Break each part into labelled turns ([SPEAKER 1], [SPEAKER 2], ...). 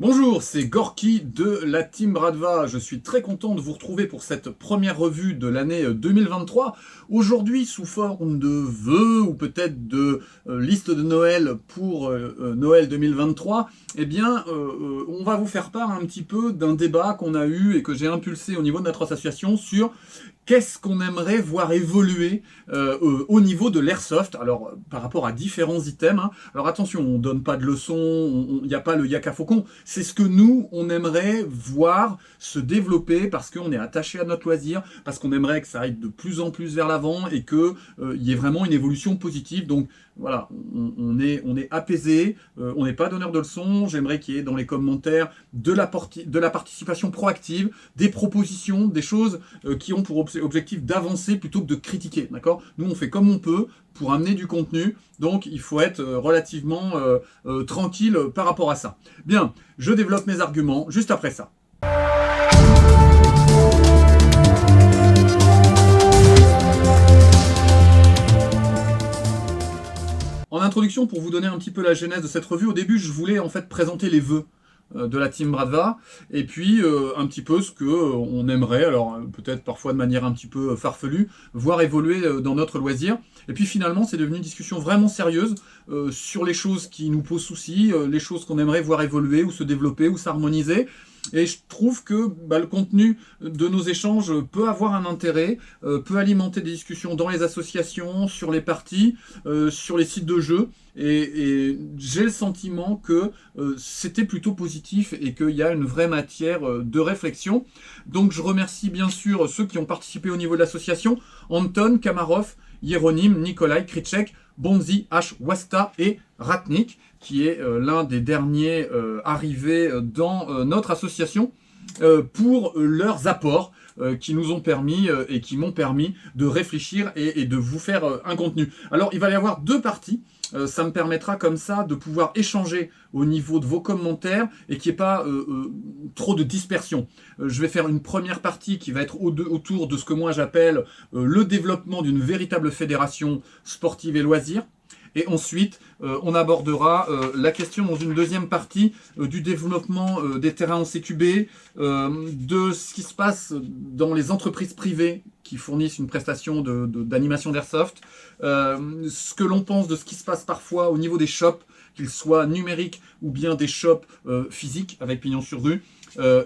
[SPEAKER 1] Bonjour, c'est Gorky de la Team Bradva. Je suis très content de vous retrouver pour cette première revue de l'année 2023. Aujourd'hui, sous forme de vœux ou peut-être de liste de Noël pour Noël 2023, on va vous faire part un petit peu d'un débat qu'on a eu et que j'ai impulsé au niveau de notre association sur qu'est-ce qu'on aimerait voir évoluer au niveau de l'airsoft, alors par rapport à différents items. Alors attention, on donne pas de leçons, il n'y a pas le yaka faucon, c'est ce que nous, on aimerait voir se développer parce qu'on est attaché à notre loisir, parce qu'on aimerait que ça aille de plus en plus vers l'avant et qu'il y ait vraiment une évolution positive. Donc voilà, on est apaisé, on n'est pas donneur de leçons, j'aimerais qu'il y ait dans les commentaires de la participation proactive, des propositions, des choses qui ont pour objectif d'avancer plutôt que de critiquer, d'accord? Nous, on fait comme on peut pour amener du contenu, donc il faut être relativement tranquille par rapport à ça. Bien, je développe mes arguments juste après ça. En introduction, pour vous donner un petit peu la genèse de cette revue, au début, je voulais en fait présenter les vœux de la Team Bradva, et puis un petit peu ce que on aimerait, alors peut-être parfois de manière un petit peu farfelue, voir évoluer dans notre loisir. Et puis finalement, c'est devenu une discussion vraiment sérieuse sur les choses qui nous posent souci, les choses qu'on aimerait voir évoluer ou se développer ou s'harmoniser. Et je trouve que le contenu de nos échanges peut avoir un intérêt, peut alimenter des discussions dans les associations, sur les parties, sur les sites de jeux. Et j'ai le sentiment que c'était plutôt positif et qu'il y a une vraie matière de réflexion. Donc je remercie bien sûr ceux qui ont participé au niveau de l'association: Anton, Kamarov, Hieronym, Nikolai, Kritchek, Bonzi, H, Wasta et Ratnik, qui est l'un des derniers arrivés dans notre association, pour leurs apports qui nous ont permis et qui m'ont permis de réfléchir et de vous faire un contenu. Alors, il va y avoir deux parties. Ça me permettra comme ça de pouvoir échanger au niveau de vos commentaires et qu'il n'y ait pas trop de dispersion. Je vais faire une première partie qui va être autour de ce que moi j'appelle le développement d'une véritable fédération sportive et loisirs. Et ensuite, on abordera la question dans une deuxième partie du développement des terrains en CQB, de ce qui se passe dans les entreprises privées qui fournissent une prestation d'animation d'airsoft, ce que l'on pense de ce qui se passe parfois au niveau des shops, qu'ils soient numériques ou bien des shops physiques avec pignon sur rue,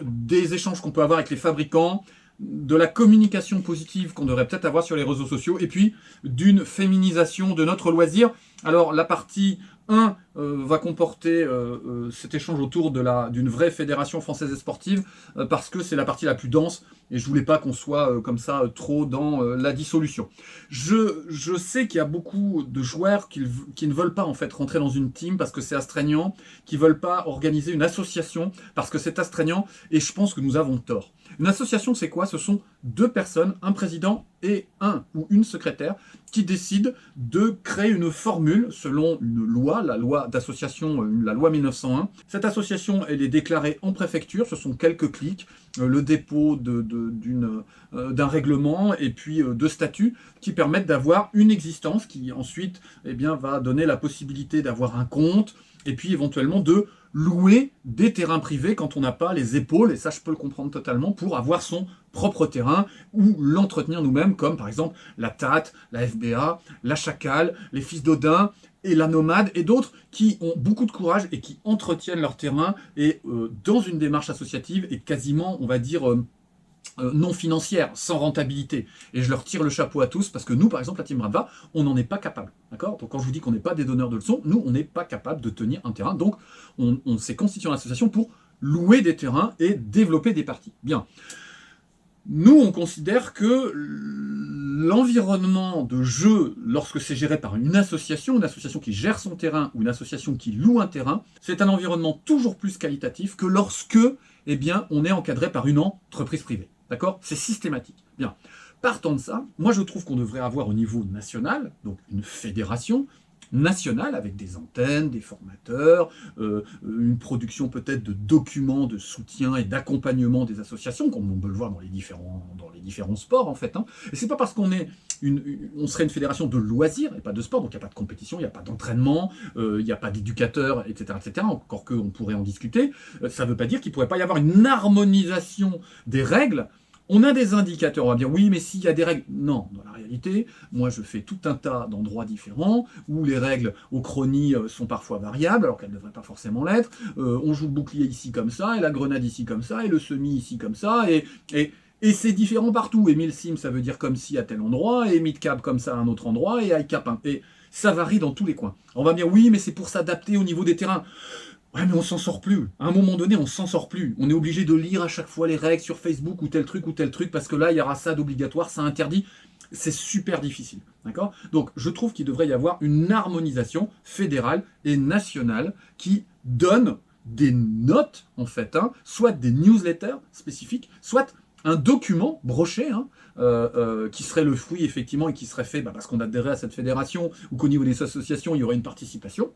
[SPEAKER 1] des échanges qu'on peut avoir avec les fabricants, de la communication positive qu'on devrait peut-être avoir sur les réseaux sociaux, et puis d'une féminisation de notre loisir. Alors la partie 1 va comporter cet échange autour d'une vraie fédération française et sportive, parce que c'est la partie la plus dense, et je voulais pas qu'on soit comme ça trop dans la dissolution. Je sais qu'il y a beaucoup de joueurs qui ne veulent pas en fait rentrer dans une team parce que c'est astreignant, qui veulent pas organiser une association parce que c'est astreignant, et je pense que nous avons tort. Une association, c'est quoi? Ce sont deux personnes, un président et un ou une secrétaire, qui décident de créer une formule selon une loi, la loi d'association, la loi 1901. Cette association, elle est déclarée en préfecture, ce sont quelques clics, le dépôt d'un règlement et puis de statuts qui permettent d'avoir une existence qui ensuite va donner la possibilité d'avoir un compte et puis éventuellement de louer des terrains privés quand on n'a pas les épaules, et ça je peux le comprendre totalement, pour avoir son propre terrain ou l'entretenir nous-mêmes, comme par exemple la TAT, la FBA, la Chacal, les Fils d'Odin et la Nomade et d'autres qui ont beaucoup de courage et qui entretiennent leur terrain et dans une démarche associative et quasiment, on va dire, non financière, sans rentabilité. Et je leur tire le chapeau à tous parce que nous, par exemple, la Team Bradva, on n'en est pas capable. D'accord? Donc quand je vous dis qu'on n'est pas des donneurs de leçons, nous, on n'est pas capable de tenir un terrain. Donc on s'est constitué en association pour louer des terrains et développer des parties. Bien. Nous, on considère que l'environnement de jeu, lorsque c'est géré par une association qui gère son terrain ou une association qui loue un terrain, c'est un environnement toujours plus qualitatif que lorsque on est encadré par une entreprise privée. D'accord? C'est systématique. Bien. Partant de ça, moi je trouve qu'on devrait avoir au niveau national, donc une fédération, nationale, avec des antennes, des formateurs, une production peut-être de documents de soutien et d'accompagnement des associations, comme on peut le voir dans les différents sports en fait. Hein. Et c'est pas parce qu'on est on serait une fédération de loisirs et pas de sport, donc il n'y a pas de compétition, il n'y a pas d'entraînement, il n'y a pas d'éducateurs, etc., encore qu'on pourrait en discuter, ça ne veut pas dire qu'il ne pourrait pas y avoir une harmonisation des règles. On a des indicateurs, on va dire oui, mais s'il y a des règles. Non, dans la réalité, moi je fais tout un tas d'endroits différents où les règles au chrony sont parfois variables, alors qu'elles ne devraient pas forcément l'être. On joue le bouclier ici comme ça, et la grenade ici comme ça, et le semi ici comme ça, et c'est différent partout. Et mid-sim, ça veut dire comme si à tel endroit, et mid-cap comme ça à un autre endroit, et high-cap. Et ça varie dans tous les coins. On va me dire oui, mais c'est pour s'adapter au niveau des terrains. Ouais, mais on s'en sort plus. À un moment donné, on s'en sort plus. On est obligé de lire à chaque fois les règles sur Facebook ou tel truc, parce que là, il y aura ça d'obligatoire, ça interdit. C'est super difficile. D'accord ? Donc, je trouve qu'il devrait y avoir une harmonisation fédérale et nationale qui donne des notes, en fait, hein, soit des newsletters spécifiques, soit un document broché, hein, qui serait le fruit, effectivement, et qui serait fait parce qu'on adhérait à cette fédération, ou qu'au niveau des associations, il y aurait une participation.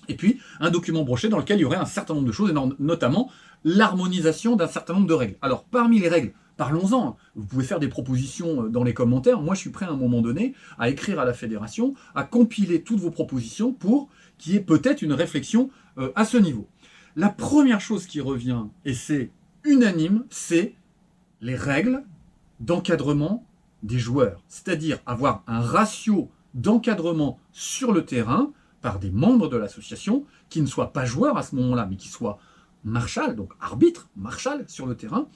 [SPEAKER 1] Et puis, un document broché dans lequel il y aurait un certain nombre de choses, et notamment l'harmonisation d'un certain nombre de règles. Alors, parmi les règles, parlons-en. Hein. Vous pouvez faire des propositions dans les commentaires. Moi, je suis prêt à un moment donné à écrire à la fédération, à compiler toutes vos propositions pour qu'il y ait peut-être une réflexion à ce niveau. La première chose qui revient, et c'est unanime, c'est les règles d'encadrement des joueurs. C'est-à-dire avoir un ratio d'encadrement sur le terrain par des membres de l'association qui ne soient pas joueurs à ce moment-là, mais qui soient marshal, donc arbitre, marshal sur le terrain,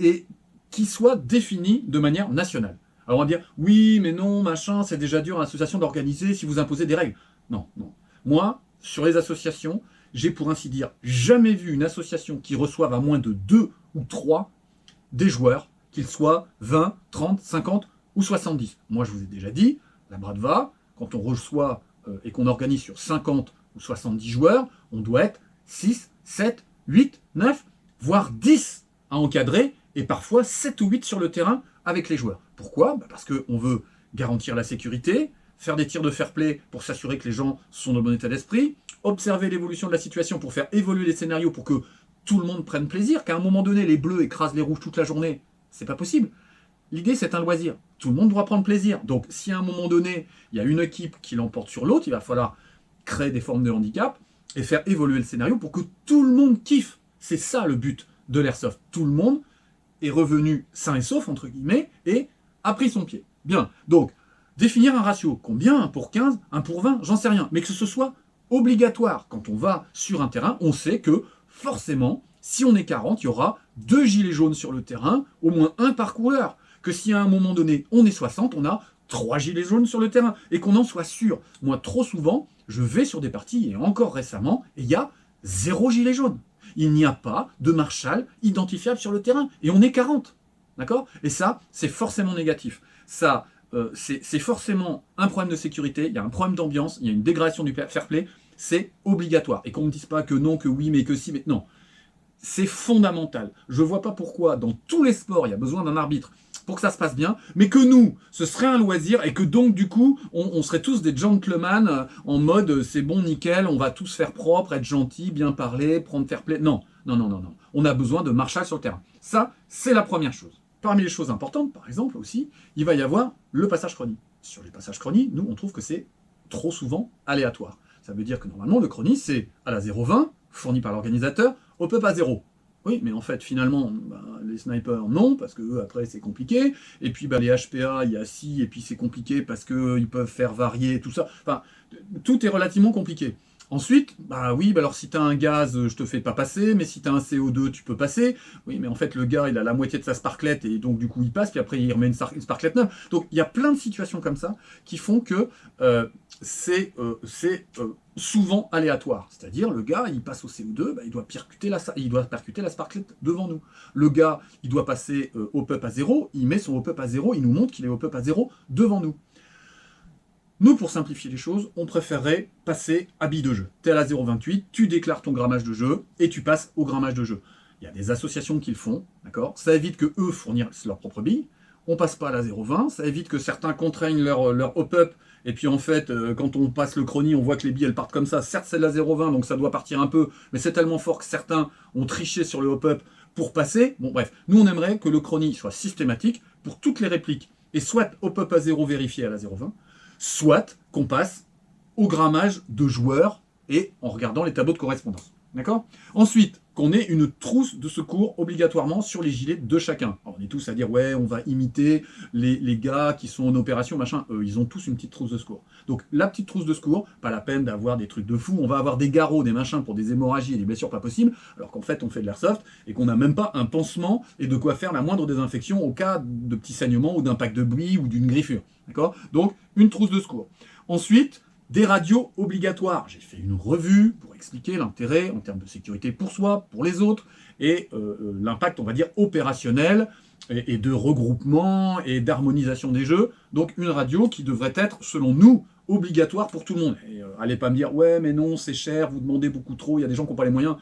[SPEAKER 1] et qui soient définis de manière nationale. Alors on va dire, oui, mais non, machin, c'est déjà dur à l'association d'organiser si vous imposez des règles. Non, non. Moi, sur les associations, j'ai pour ainsi dire jamais vu une association qui reçoive à moins de 2 ou 3 des joueurs, qu'ils soient 20, 30, 50 ou 70. Moi, je vous ai déjà dit, la Bradva, quand on reçoit et qu'on organise sur 50 ou 70 joueurs, on doit être 6, 7, 8, 9, voire 10 à encadrer, et parfois 7 ou 8 sur le terrain avec les joueurs. Pourquoi ? Parce qu'on veut garantir la sécurité, faire des tirs de fair play pour s'assurer que les gens sont dans le bon état d'esprit, observer l'évolution de la situation pour faire évoluer les scénarios pour que tout le monde prenne plaisir, qu'à un moment donné, les bleus écrasent les rouges toute la journée. C'est pas possible. L'idée, c'est un loisir. Tout le monde doit prendre plaisir. Donc, si à un moment donné, il y a une équipe qui l'emporte sur l'autre, il va falloir créer des formes de handicap et faire évoluer le scénario pour que tout le monde kiffe. C'est ça le but de l'airsoft. Tout le monde est revenu sain et sauf, entre guillemets, et a pris son pied. Bien. Donc, définir un ratio. Combien ? 1 pour 15 ? 1 pour 20 ? J'en sais rien. Mais que ce soit obligatoire. Quand on va sur un terrain, on sait que, forcément, si on est 40, il y aura 2 gilets jaunes sur le terrain, au moins 1 par coureur. Que si à un moment donné, on est 60, on a 3 gilets jaunes sur le terrain. Et qu'on en soit sûr. Moi, trop souvent, je vais sur des parties, et encore récemment, et il y a 0 gilet jaune. Il n'y a pas de marshal identifiable sur le terrain. Et on est 40. D'accord ? Et ça, c'est forcément négatif. Ça, c'est forcément un problème de sécurité, il y a un problème d'ambiance, il y a une dégradation du fair play. C'est obligatoire. Et qu'on ne me dise pas que non, que oui, mais que si, mais non. C'est fondamental. Je ne vois pas pourquoi, dans tous les sports, il y a besoin d'un arbitre pour que ça se passe bien, mais que nous, ce serait un loisir, et que donc, du coup, on serait tous des gentlemen en mode c'est bon, nickel, on va tous faire propre, être gentil, bien parler, prendre fair play. Non, non, non, non, non. On a besoin de marshal sur le terrain. Ça, c'est la première chose. Parmi les choses importantes, par exemple, aussi, il va y avoir le passage chrony. Sur les passages chrony, nous, on trouve que c'est trop souvent aléatoire. Ça veut dire que normalement, le chrony, c'est à la 0,20, fourni par l'organisateur, au peuple à 0. Oui, mais en fait, finalement, les snipers, non, parce que eux, après, c'est compliqué. Et puis, les HPA, il y a si, et puis c'est compliqué parce qu'ils peuvent faire varier, tout ça. Enfin, tout est relativement compliqué. Ensuite, oui, alors si tu as un gaz, je te fais pas passer, mais si tu as un CO2, tu peux passer. Oui, mais en fait, le gars, il a la moitié de sa sparklette, et donc du coup, il passe, puis après, il remet une sparklette neuve. Donc, il y a plein de situations comme ça qui font que c'est souvent aléatoire. C'est-à-dire, le gars, il passe au CO2, il doit percuter la sparklette devant nous. Le gars, il doit passer au pop à 0, il met son hop-up à 0, il nous montre qu'il est au pop à 0 devant nous. Nous, pour simplifier les choses, on préférerait passer à bille de jeu. Tu es à la 0,28, tu déclares ton grammage de jeu et tu passes au grammage de jeu. Il y a des associations qui le font, d'accord ? Ça évite que eux fournissent leur propre bille. on passe pas à la 0,20, ça évite que certains contraignent leur hop-up, et puis en fait, quand on passe le chrony, on voit que les billes elles partent comme ça, certes c'est de la 0,20, donc ça doit partir un peu, mais c'est tellement fort que certains ont triché sur le hop-up pour passer. Bon bref, nous on aimerait que le chrony soit systématique pour toutes les répliques, et soit hop-up à 0 vérifié à la 0,20, soit qu'on passe au grammage de joueurs, et en regardant les tableaux de correspondance. D'accord ? Ensuite, qu'on ait une trousse de secours obligatoirement sur les gilets de chacun. Alors, on est tous à dire, ouais, on va imiter les gars qui sont en opération, machin. Eux, ils ont tous une petite trousse de secours. Donc, la petite trousse de secours, pas la peine d'avoir des trucs de fou. On va avoir des garrots, des machins pour des hémorragies et des blessures pas possibles, alors qu'en fait, on fait de l'airsoft et qu'on n'a même pas un pansement et de quoi faire la moindre désinfection au cas de petits saignements ou d'impact de bruit ou d'une griffure. D'accord ? Donc, une trousse de secours. Ensuite, des radios obligatoires. J'ai fait une revue pour expliquer l'intérêt en termes de sécurité pour soi, pour les autres, et l'impact, on va dire, opérationnel et de regroupement et d'harmonisation des jeux. Donc une radio qui devrait être, selon nous, obligatoire pour tout le monde. Et allez pas me dire, ouais mais non, c'est cher, vous demandez beaucoup trop, il y a des gens qui n'ont pas les moyens.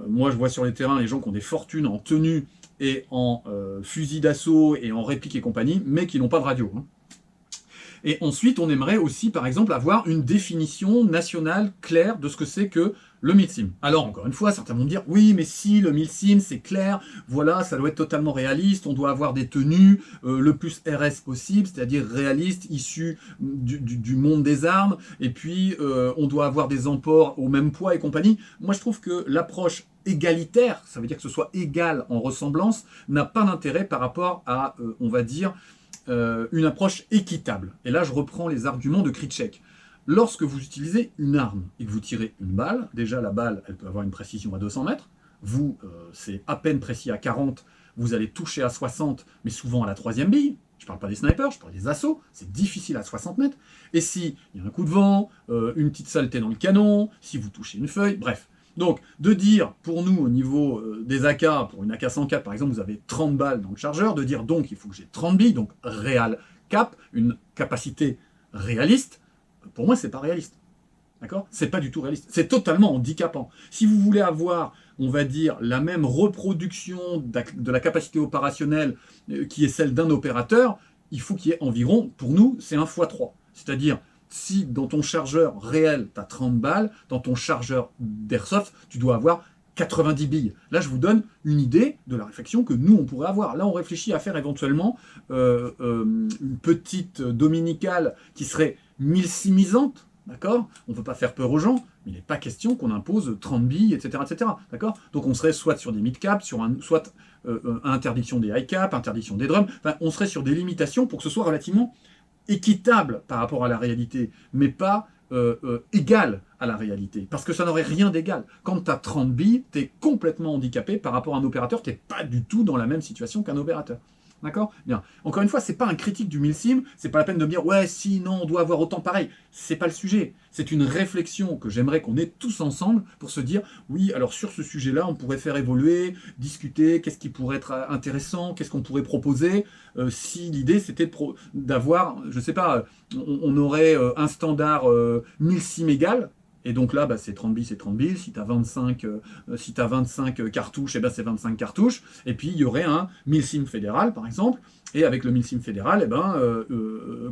[SPEAKER 1] Moi je vois sur les terrains les gens qui ont des fortunes en tenue et en fusil d'assaut et en réplique et compagnie, mais qui n'ont pas de radio. Hein. Et ensuite, on aimerait aussi, par exemple, avoir une définition nationale claire de ce que c'est que le milsim. Alors, encore une fois, certains vont me dire, oui, mais si, le milsim, c'est clair, voilà, ça doit être totalement réaliste, on doit avoir des tenues le plus RS possible, c'est-à-dire réaliste, issues du monde des armes, et puis on doit avoir des emports au même poids et compagnie. Moi, je trouve que l'approche égalitaire, ça veut dire que ce soit égal en ressemblance, n'a pas d'intérêt par rapport à, on va dire, une approche équitable. Et là, je reprends les arguments de Krytchek. Lorsque vous utilisez une arme et que vous tirez une balle, déjà la balle, elle peut avoir une précision à 200 mètres. Vous, c'est à peine précis à 40, vous allez toucher à 60, mais souvent à la troisième bille. Je ne parle pas des snipers, je parle des assauts. C'est difficile à 60 mètres. Et si il y a un coup de vent, une petite saleté dans le canon, si vous touchez une feuille, bref. Donc, de dire, pour nous, au niveau des AK, pour une AK-104, par exemple, vous avez 30 balles dans le chargeur, de dire donc, il faut que j'ai 30 billes, donc réal cap, une capacité réaliste, pour moi, c'est pas réaliste. D'accord ? C'est pas du tout réaliste. C'est totalement handicapant. Si vous voulez avoir, on va dire, la même reproduction de la capacité opérationnelle qui est celle d'un opérateur, il faut qu'il y ait environ, pour nous, c'est 1 x 3. C'est-à-dire, si dans ton chargeur réel, tu as 30 balles, dans ton chargeur d'airsoft, tu dois avoir 90 billes. Là, je vous donne une idée de la réflexion que nous, on pourrait avoir. Là, on réfléchit à faire éventuellement une petite dominicale qui serait milsimisante, d'accord ? On ne veut pas faire peur aux gens, mais il n'est pas question qu'on impose 30 billes, etc., etc., d'accord ? Donc, on serait soit sur des mid-caps, soit interdiction des high-caps, interdiction des drums, enfin, on serait sur des limitations pour que ce soit relativement équitable par rapport à la réalité, mais pas égal à la réalité, parce que ça n'aurait rien d'égal. Quand tu as 30 billes, tu es complètement handicapé par rapport à un opérateur qui n'est pas du tout dans la même situation qu'un opérateur. D'accord ? Bien. Encore une fois, c'est pas un critique du milsim, c'est pas la peine de me dire ouais, si, non, on doit avoir autant pareil. C'est pas le sujet. C'est une réflexion que j'aimerais qu'on ait tous ensemble pour se dire oui, alors sur ce sujet-là, on pourrait faire évoluer, discuter, qu'est-ce qui pourrait être intéressant, qu'est-ce qu'on pourrait proposer. Si l'idée c'était d'avoir, je sais pas, on aurait un standard milsim égal. Et donc là, bah, c'est 30 billes, c'est 30 billes. Si tu as 25 cartouches, eh ben, c'est 25 cartouches. Et puis, il y aurait un milsim fédéral, par exemple. Et avec le milsim fédéral, eh ben,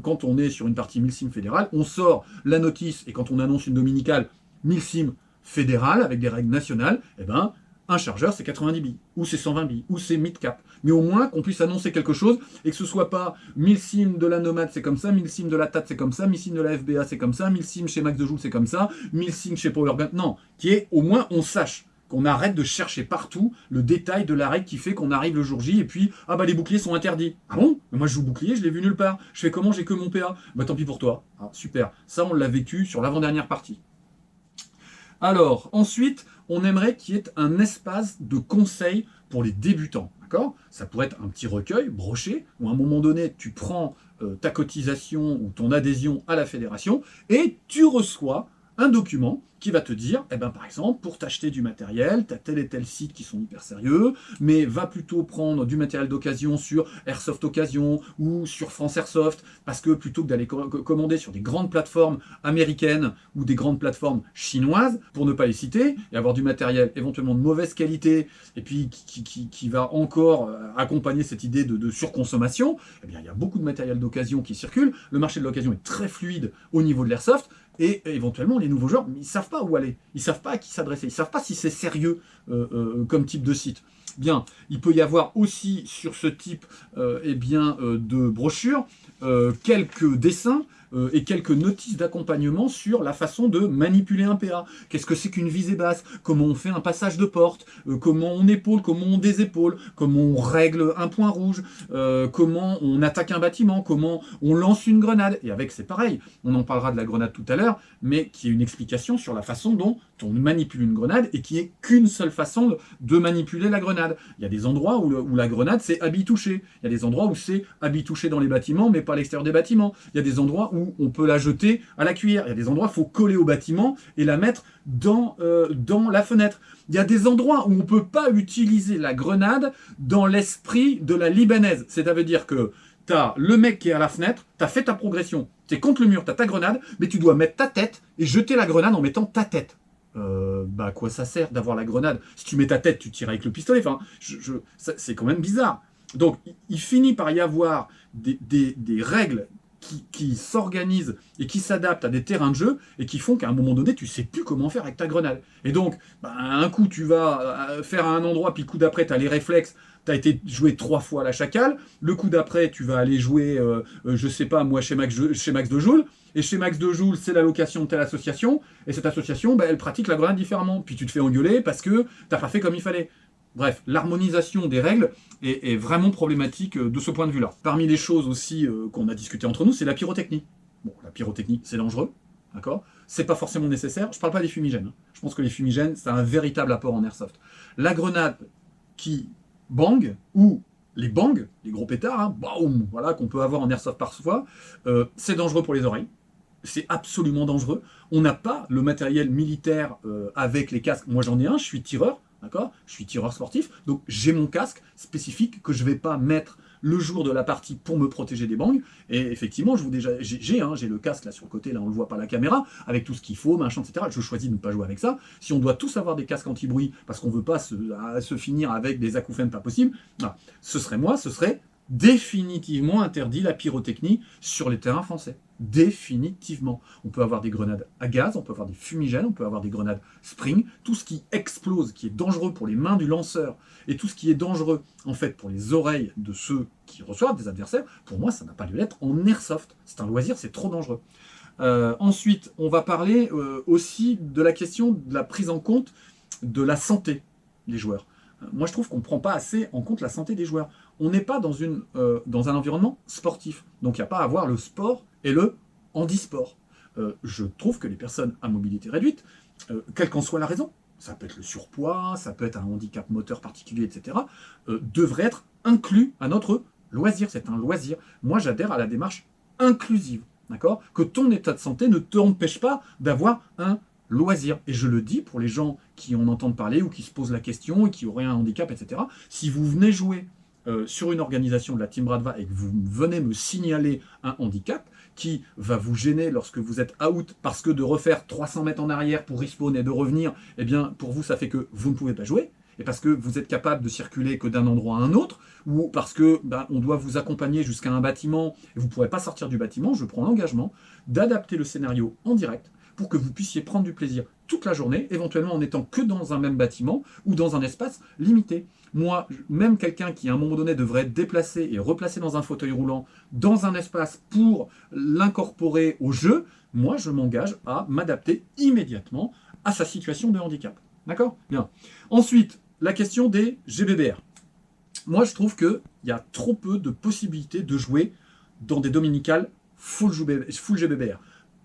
[SPEAKER 1] quand on est sur une partie milsim fédérale, on sort la notice. Et quand on annonce une dominicale milsim fédérale, avec des règles nationales, eh ben, un chargeur, c'est 90 billes, ou c'est 120 billes, ou c'est mid-cap. Mais au moins qu'on puisse annoncer quelque chose et que ce soit pas milsim de la Nomade, c'est comme ça, milsim de la TAT, c'est comme ça, milsim de la FBA, c'est comme ça, milsim chez Max de Joule, c'est comme ça, milsim chez Powergun. Non, qui est au moins on sache, qu'on arrête de chercher partout le détail de la règle qui fait qu'on arrive le jour J et puis ah bah les boucliers sont interdits. Ah bon ? Mais moi je joue bouclier, je l'ai vu nulle part. Je fais comment ? J'ai que mon PA. Bah tant pis pour toi. Ah, super. Ça on l'a vécu sur l'avant-dernière partie. Alors, ensuite, on aimerait qu'il y ait un espace de conseil pour les débutants. D'accord ? Ça pourrait être un petit recueil broché, où à un moment donné, tu prends ta cotisation ou ton adhésion à la fédération, et tu reçois un document qui va te dire, eh ben, par exemple, pour t'acheter du matériel, tu as tel et tel site qui sont hyper sérieux, mais va plutôt prendre du matériel d'occasion sur Airsoft Occasion ou sur France Airsoft, parce que plutôt que d'aller commander sur des grandes plateformes américaines ou des grandes plateformes chinoises, pour ne pas les citer, et avoir du matériel éventuellement de mauvaise qualité, et puis qui va encore accompagner cette idée de surconsommation, eh bien, il y a beaucoup de matériel d'occasion qui circule, le marché de l'occasion est très fluide au niveau de l'airsoft, et éventuellement, les nouveaux joueurs, ils ne savent pas où aller, ils ne savent pas à qui s'adresser, ils ne savent pas si c'est sérieux comme type de site. Bien, il peut y avoir aussi sur ce type de brochure quelques dessins et quelques notices d'accompagnement sur la façon de manipuler un PA. Qu'est-ce que c'est qu'une visée basse? Comment on fait un passage de porte? Comment on épaule? Comment on désépaule? Comment on règle un point rouge? Comment on attaque un bâtiment? Comment on lance une grenade? Et avec, c'est pareil. On en parlera de la grenade tout à l'heure, mais qui est une explication sur la façon dont on manipule une grenade et qui est qu'une seule façon de manipuler la grenade. Il y a des endroits où la grenade, c'est habit touché. Il y a des endroits où c'est habit touché dans les bâtiments, mais pas à l'extérieur des bâtiments. Il y a des endroits où on peut la jeter à la cuillère. Il y a des endroits où il faut coller au bâtiment et la mettre dans la fenêtre. Il y a des endroits où on ne peut pas utiliser la grenade dans l'esprit de la libanaise. C'est-à-dire que tu as le mec qui est à la fenêtre, tu as fait ta progression, tu es contre le mur, tu as ta grenade, mais tu dois mettre ta tête et jeter la grenade en mettant ta tête. À quoi ça sert d'avoir la grenade? Si tu mets ta tête, tu tires avec le pistolet. Enfin, c'est quand même bizarre. Donc, il finit par y avoir des règles qui s'organisent et qui s'adaptent à des terrains de jeu et qui font qu'à un moment donné, tu sais plus comment faire avec ta grenade. Et donc, un coup, tu vas faire à un endroit, puis le coup d'après, tu as les réflexes. Tu as été joué 3 fois à la chacale. Le coup d'après, tu vas aller jouer, je sais pas, moi, chez Max de Joule. Et chez Max de Joule, c'est l'allocation de telle association. Et cette association, elle pratique la grenade différemment. Puis tu te fais engueuler parce que tu n'as pas fait comme il fallait. Bref, l'harmonisation des règles est vraiment problématique de ce point de vue-là. Parmi les choses aussi qu'on a discuté entre nous, c'est la pyrotechnie. Bon, la pyrotechnie, c'est dangereux, d'accord? C'est pas forcément nécessaire. Je parle pas des fumigènes. Je pense que les fumigènes, c'est un véritable apport en airsoft. La grenade qui bang, ou les bangs, les gros pétards, boum, voilà, qu'on peut avoir en airsoft parfois, c'est dangereux pour les oreilles. C'est absolument dangereux. On n'a pas le matériel militaire avec les casques. Moi, j'en ai un, je suis tireur. D'accord? Je suis tireur sportif, donc j'ai mon casque spécifique que je ne vais pas mettre le jour de la partie pour me protéger des bangs. Et effectivement, j'ai le casque là sur le côté, là on ne le voit pas à la caméra, avec tout ce qu'il faut, machin, etc. Je choisis de ne pas jouer avec ça. Si on doit tous avoir des casques anti-bruit parce qu'on ne veut pas se finir avec des acouphènes pas possible, ce serait définitivement interdit la pyrotechnie sur les terrains français. Définitivement. On peut avoir des grenades à gaz, on peut avoir des fumigènes, on peut avoir des grenades spring, tout ce qui explose, qui est dangereux pour les mains du lanceur, et tout ce qui est dangereux en fait pour les oreilles de ceux qui reçoivent des adversaires, pour moi ça n'a pas lieu d'être en airsoft. C'est un loisir, c'est trop dangereux. Ensuite, on va parler aussi de la question de la prise en compte de la santé des joueurs. Moi je trouve qu'on ne prend pas assez en compte la santé des joueurs. On n'est pas dans un environnement sportif. Donc il n'y a pas à voir le sport et le handisport. Je trouve que les personnes à mobilité réduite, quelle qu'en soit la raison, ça peut être le surpoids, ça peut être un handicap moteur particulier, etc., devraient être inclus à notre loisir. C'est un loisir. Moi j'adhère à la démarche inclusive. D'accord? Que ton état de santé ne t'empêche pas d'avoir un loisir. Et je le dis pour les gens qui en entendent parler ou qui se posent la question et qui auraient un handicap, etc. Si vous venez jouer sur une organisation de la Team Bradva et que vous venez me signaler un handicap qui va vous gêner lorsque vous êtes out parce que de refaire 300 mètres en arrière pour respawn et de revenir, eh bien pour vous ça fait que vous ne pouvez pas jouer, et parce que vous êtes capable de circuler que d'un endroit à un autre, ou parce que on doit vous accompagner jusqu'à un bâtiment et vous ne pourrez pas sortir du bâtiment, je prends l'engagement d'adapter le scénario en direct pour que vous puissiez prendre du plaisir toute la journée, éventuellement en n'étant que dans un même bâtiment ou dans un espace limité. Moi, même quelqu'un qui à un moment donné devrait être déplacé et replacé dans un fauteuil roulant, dans un espace pour l'incorporer au jeu, moi je m'engage à m'adapter immédiatement à sa situation de handicap. D'accord? Bien. Ensuite, la question des GBBR. Moi je trouve qu'il y a trop peu de possibilités de jouer dans des dominicales full GBBR.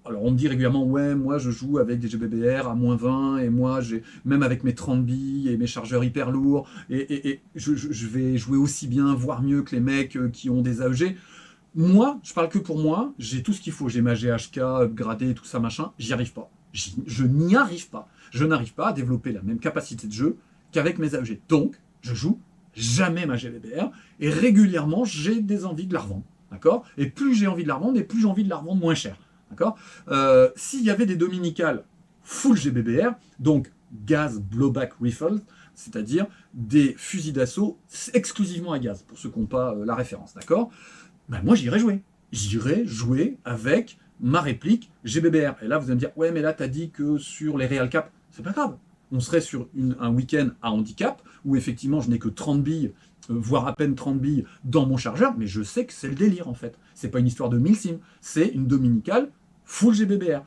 [SPEAKER 1] Alors on me dit régulièrement, ouais, moi je joue avec des GBBR à -20, et moi même avec mes 30 billes et mes chargeurs hyper lourds, et je vais jouer aussi bien, voire mieux que les mecs qui ont des AEG. Moi, je parle que pour moi, j'ai tout ce qu'il faut, j'ai ma GHK upgradée, tout ça machin, j'y arrive pas. Je n'y arrive pas. Je n'arrive pas à développer la même capacité de jeu qu'avec mes AEG. Donc, je joue jamais ma GBBR, et régulièrement, j'ai des envies de la revendre. D'accord? Et plus j'ai envie de la revendre, et plus j'ai envie de la revendre moins cher. D'accord? S'il y avait des dominicales full GBBR, donc Gaz Blowback Rifle, c'est-à-dire des fusils d'assaut exclusivement à gaz, pour ceux qui n'ont pas la référence, d'accord? Ben moi j'irais jouer. J'irais jouer avec ma réplique GBBR. Et là vous allez me dire, ouais mais là t'as dit que sur les Real Cap, c'est pas grave. On serait sur un week-end à handicap, où effectivement je n'ai que 30 billes, voire à peine 30 billes dans mon chargeur, mais je sais que c'est le délire en fait. C'est pas une histoire de 1000 sims, c'est une dominicale full GBBR.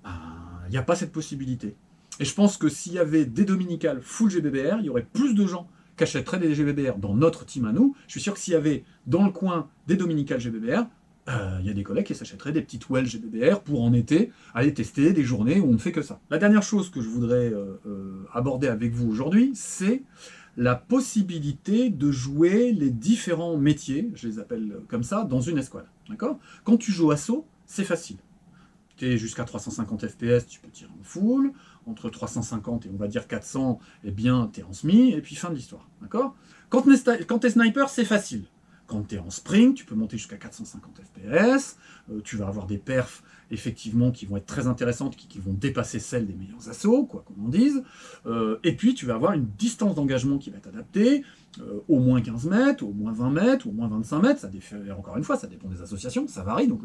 [SPEAKER 1] Il n'y a pas cette possibilité. Et je pense que s'il y avait des dominicales full GBBR, il y aurait plus de gens qui achèteraient des GBBR dans notre team à nous. Je suis sûr que s'il y avait dans le coin des dominicales GBBR, il y a des collègues qui s'achèteraient des petites wells GBBR pour en été aller tester des journées où on ne fait que ça. La dernière chose que je voudrais aborder avec vous aujourd'hui, c'est la possibilité de jouer les différents métiers, je les appelle comme ça, dans une escouade. D'accord ? Quand tu joues assaut, c'est facile. Tu es jusqu'à 350 FPS, tu peux tirer en full. Entre 350 et on va dire 400, eh bien, tu es en semi, et puis fin de l'histoire. D'accord ? Quand tu es sniper, c'est facile. Quand tu es en spring, tu peux monter jusqu'à 450 FPS, tu vas avoir des perfs, effectivement, qui vont être très intéressantes, qui vont dépasser celles des meilleurs assauts, quoi qu'on en dise. Et puis, tu vas avoir une distance d'engagement qui va être adaptée, au moins 15 mètres, au moins 20 mètres, au moins 25 mètres, encore une fois, ça dépend des associations, ça varie, donc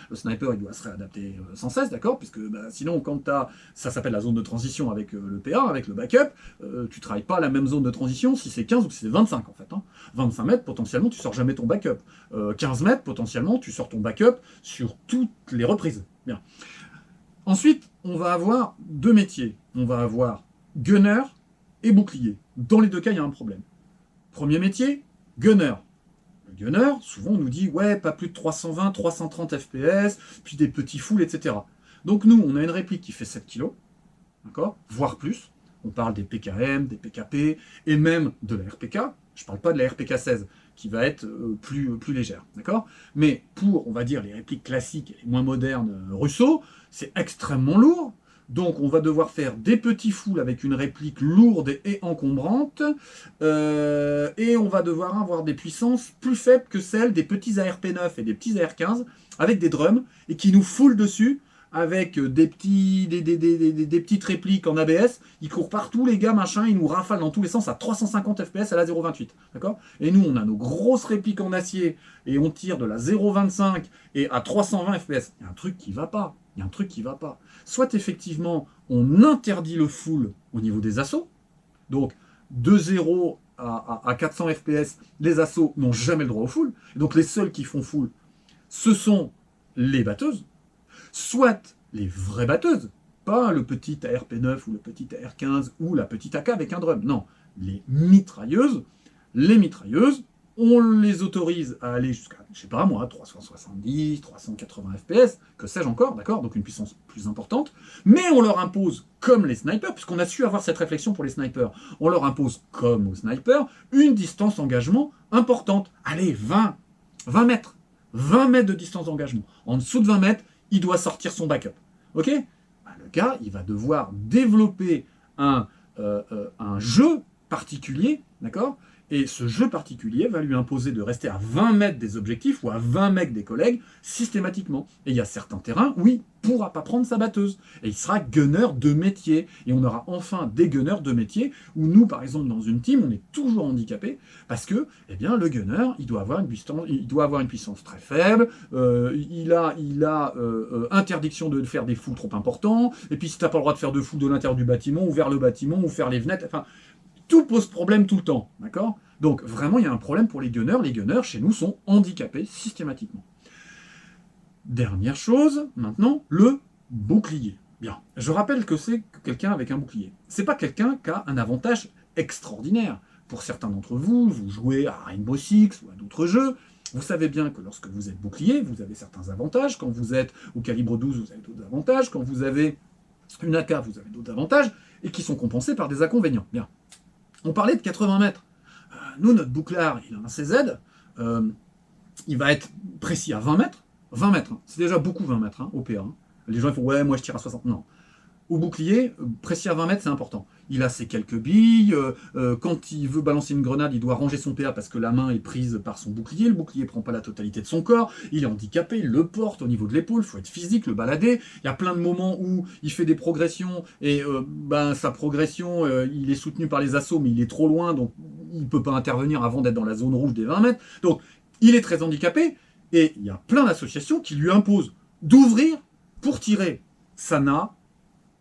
[SPEAKER 1] le sniper, il doit se réadapter sans cesse, d'accord ? Puisque sinon, quand tu as, ça s'appelle la zone de transition avec le PA, avec le backup, tu travailles pas la même zone de transition si c'est 15 ou si c'est 25, en fait. 25 mètres, potentiellement, tu sors jamais ton backup. 15 mètres, potentiellement, tu sors ton backup sur toutes les reprises. Bien. Ensuite, on va avoir deux métiers. On va avoir gunner et bouclier. Dans les deux cas, il y a un problème. Premier métier, gunner. Le gunner, souvent on nous dit, ouais, pas plus de 320, 330 FPS, puis des petits fouls, etc. Donc nous, on a une réplique qui fait 7 kg, d'accord, voire plus. On parle des PKM, des PKP, et même de la RPK. Je ne parle pas de la RPK 16, qui va être plus légère, d'accord? Mais pour, on va dire, les répliques classiques et les moins modernes Russo, c'est extrêmement lourd. Donc on va devoir faire des petits fouls avec une réplique lourde et encombrante, et on va devoir avoir des puissances plus faibles que celles des petits ARP9 et des petits AR15, avec des drums, et qui nous foulent dessus, avec des petites répliques en ABS, ils courent partout les gars, machin, ils nous rafalent dans tous les sens à 350 FPS à la 0.28, d'accord? Et nous on a nos grosses répliques en acier, et on tire de la 0.25 et à 320 FPS. Il y a un truc qui va pas, il y a un truc qui va pas. Soit effectivement, on interdit le full au niveau des assauts, donc de 0 à 400 FPS, les assauts n'ont jamais le droit au full, et donc les seuls qui font full, ce sont les batteuses, soit les vraies batteuses, pas le petit ARP9 ou le petit AR15 ou la petite AK avec un drum, non, les mitrailleuses, on les autorise à aller jusqu'à, je sais pas moi, 370, 380 FPS, que sais-je encore, d'accord, donc une puissance plus importante, mais on leur impose, comme les snipers, puisqu'on a su avoir cette réflexion pour les snipers, on leur impose, comme aux snipers, une distance d'engagement importante. Allez, 20 mètres. 20 mètres de distance d'engagement. En dessous de 20 mètres, il doit sortir son backup. Ok ? Le gars, il va devoir développer un jeu particulier, d'accord ? Et ce jeu particulier va lui imposer de rester à 20 mètres des objectifs ou à 20 mètres des collègues systématiquement. Et il y a certains terrains où il ne pourra pas prendre sa batteuse. Et il sera gunner de métier. Et on aura enfin des gunners de métier où nous, par exemple, dans une team, on est toujours handicapé parce que eh bien, le gunner, il doit avoir une puissance très faible, il a interdiction de faire des fouls trop importants, et puis si tu n'as pas le droit de faire de fouls de l'intérieur du bâtiment ou vers le bâtiment ou faire les fenêtres, enfin, tout pose problème tout le temps, d'accord ? Donc vraiment, il y a un problème pour les gunners. Les gunners, chez nous, sont handicapés systématiquement. Dernière chose, maintenant, le bouclier. Bien, je rappelle que c'est quelqu'un avec un bouclier. C'est pas quelqu'un qui a un avantage extraordinaire. Pour certains d'entre vous, vous jouez à Rainbow Six ou à d'autres jeux, vous savez bien que lorsque vous êtes bouclier, vous avez certains avantages. Quand vous êtes au calibre 12, vous avez d'autres avantages. Quand vous avez une AK, vous avez d'autres avantages, et qui sont compensés par des inconvénients. Bien. On parlait de 80 mètres. Nous, notre bouclard, il a un CZ, il va être précis à 20 mètres. 20 mètres, c'est déjà beaucoup 20 mètres au PA. Les gens ils font, ouais, moi je tire à 60. Non. au bouclier, précis à 20 mètres, c'est important. Il a ses quelques billes, quand il veut balancer une grenade, il doit ranger son PA parce que la main est prise par son bouclier, le bouclier prend pas la totalité de son corps, il est handicapé, il le porte au niveau de l'épaule, il faut être physique, le balader. Il y a plein de moments où il fait des progressions, et sa progression, il est soutenu par les assauts, mais il est trop loin, donc il ne peut pas intervenir avant d'être dans la zone rouge des 20 mètres. Donc il est très handicapé, et il y a plein d'associations qui lui imposent d'ouvrir pour tirer. Ça n'a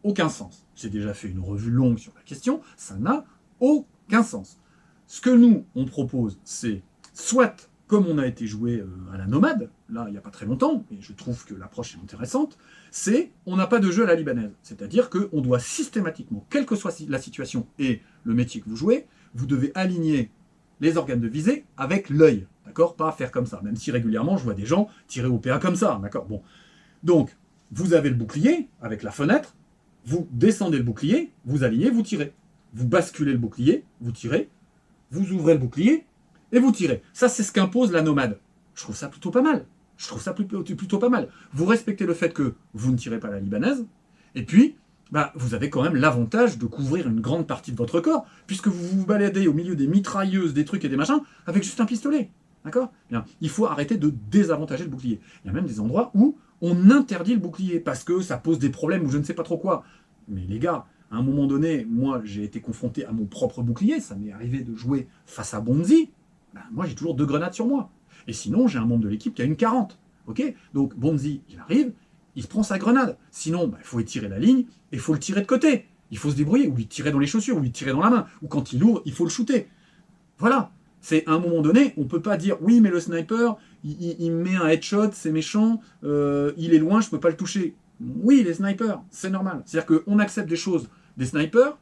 [SPEAKER 1] aucun sens. J'ai déjà fait une revue longue sur la question, ça n'a aucun sens. Ce que nous, on propose, c'est soit, comme on a été joué à la Nomade, là, il n'y a pas très longtemps, et je trouve que l'approche est intéressante, c'est on n'a pas de jeu à la libanaise. C'est-à-dire qu'on doit systématiquement, quelle que soit la situation et le métier que vous jouez, vous devez aligner les organes de visée avec l'œil. D'accord? Pas faire comme ça. Même si régulièrement, je vois des gens tirer au PA comme ça. D'accord? Bon. Donc, vous avez le bouclier avec la fenêtre, vous descendez le bouclier, vous alignez, vous tirez. Vous basculez le bouclier, vous tirez, vous ouvrez le bouclier et vous tirez. Ça, c'est ce qu'impose la Nomade. Je trouve ça plutôt pas mal. Je trouve ça plutôt pas mal. Vous respectez le fait que vous ne tirez pas la libanaise, et puis, vous avez quand même l'avantage de couvrir une grande partie de votre corps, puisque vous vous baladez au milieu des mitrailleuses, des trucs et des machins, avec juste un pistolet. D'accord? Bien, il faut arrêter de désavantager le bouclier. Il y a même des endroits où on interdit le bouclier, parce que ça pose des problèmes ou je ne sais pas trop quoi. Mais les gars, à un moment donné, moi j'ai été confronté à mon propre bouclier, ça m'est arrivé de jouer face à Bonzi, moi j'ai toujours 2 grenades sur moi. Et sinon, j'ai un membre de l'équipe qui a une 40. Ok? Donc Bonzi, il arrive, il se prend sa grenade. Sinon, il faut étirer la ligne et il faut le tirer de côté. Il faut se débrouiller, ou il tirer dans les chaussures, ou il tirer dans la main, ou quand il ouvre, il faut le shooter. Voilà. C'est à un moment donné, on ne peut pas dire oui, mais le sniper, il me met un headshot, c'est méchant, il est loin, je ne peux pas le toucher. Oui, les snipers, c'est normal. C'est-à-dire qu'on accepte des choses des snipers,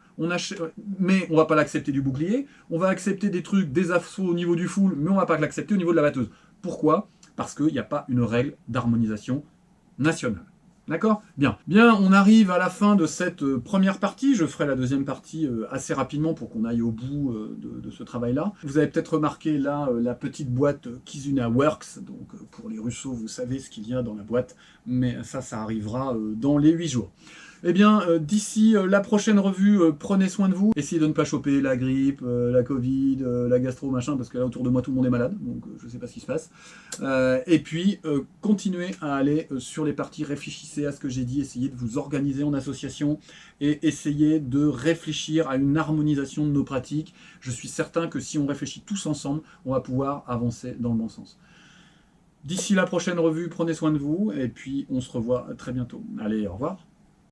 [SPEAKER 1] mais on ne va pas l'accepter du bouclier, on va accepter des trucs, des assauts au niveau du full, mais on ne va pas l'accepter au niveau de la batteuse. Pourquoi? Parce qu'il n'y a pas une règle d'harmonisation nationale. D'accord? Bien. Bien, on arrive à la fin de cette première partie. Je ferai la deuxième partie assez rapidement pour qu'on aille au bout de ce travail-là. Vous avez peut-être remarqué là la petite boîte Kizuna Works. Donc pour les Russos, vous savez ce qu'il y a dans la boîte. Mais ça arrivera dans les 8 jours. Eh bien, d'ici la prochaine revue, prenez soin de vous. Essayez de ne pas choper la grippe, la Covid, la gastro, machin, parce que là, autour de moi, tout le monde est malade, donc je ne sais pas ce qui se passe. Et puis, continuez à aller sur les parties, réfléchissez à ce que j'ai dit, essayez de vous organiser en association et essayez de réfléchir à une harmonisation de nos pratiques. Je suis certain que si on réfléchit tous ensemble, on va pouvoir avancer dans le bon sens. D'ici la prochaine revue, prenez soin de vous, et puis on se revoit très bientôt. Allez, au revoir.